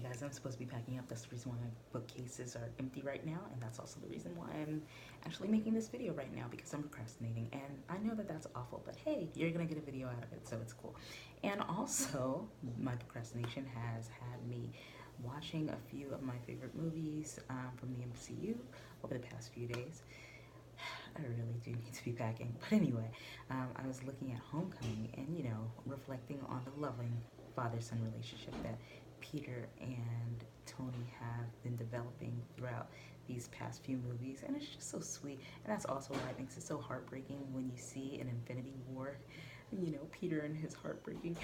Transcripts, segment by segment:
guys, I'm supposed to be packing up. That's the reason why my bookcases are empty right now, and that's also the reason why I'm actually making this video right now, because I'm procrastinating. And I know that that's awful, but hey, you're gonna get a video out of it, so it's cool. And also, my procrastination has had me watching a few of my favorite movies from the MCU over the past few days. I really do need to be packing. But anyway, I was looking at Homecoming and, reflecting on the loving father son relationship that Peter and Tony have been developing throughout these past few movies. And it's just so sweet. And that's also why it makes it so heartbreaking when you see an Infinity War, Peter and his heartbreaking.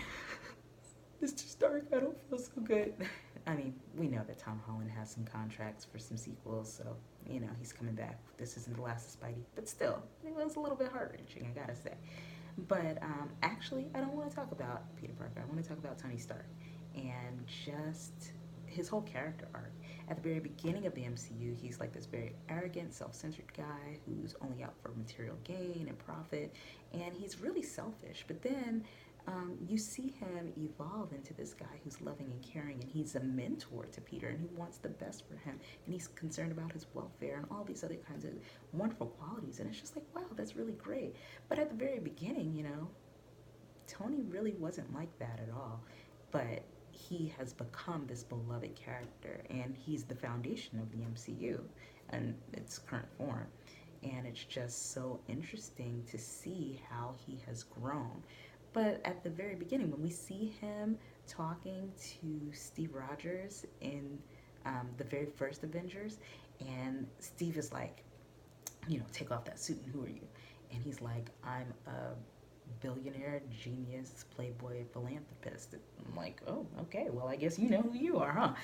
Mr. Stark, I don't feel so good. I mean, we know that Tom Holland has some contracts for some sequels, so he's coming back. This isn't the last of Spidey, but still, it was a little bit heart wrenching, I gotta say. But actually, I don't want to talk about Peter Parker. I want to talk about Tony Stark and just his whole character arc. At the very beginning of the MCU, he's like this very arrogant, self-centered guy who's only out for material gain and profit, and he's really selfish. But then you see him evolve into this guy who's loving and caring, and he's a mentor to Peter, and he wants the best for him, and he's concerned about his welfare and all these other kinds of wonderful qualities. And it's just like, wow, that's really great. But at the very beginning, Tony really wasn't like that at all. But he has become this beloved character, and he's the foundation of the MCU and its current form. And it's just so interesting to see how he has grown. But at the very beginning, when we see him talking to Steve Rogers in the very first Avengers, and Steve is like, take off that suit and who are you? And he's like, I'm a billionaire, genius, playboy, philanthropist. I'm like, oh, okay, well, I guess you know who you are, huh?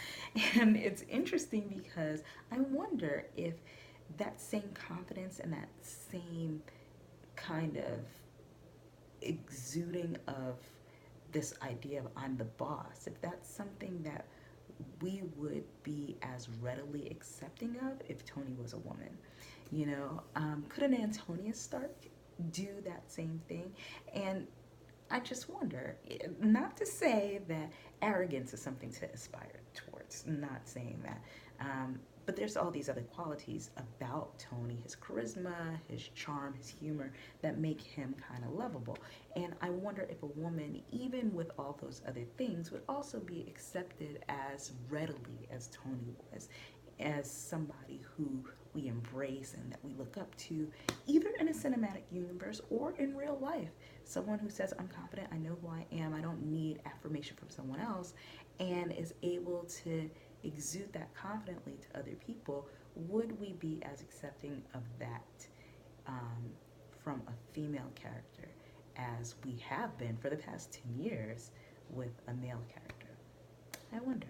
And it's interesting because I wonder if that same confidence and that same kind of exuding of this idea of I'm the boss, if that's something that we would be as readily accepting of if Tony was a woman. Could an Antonia Stark do that same thing? And I just wonder, not to say that arrogance is something to aspire towards, not saying that. But there's all these other qualities about Tony, his charisma, his charm, his humor, that make him kind of lovable. And I wonder if a woman, even with all those other things, would also be accepted as readily as Tony was, as somebody who we embrace and that we look up to, either in a cinematic universe or in real life. Someone who says, I'm confident, I know who I am, I don't need affirmation from someone else, and is able to exude that confidently to other people. Would we be as accepting of that from a female character as we have been for the past 10 years with a male character? I wonder.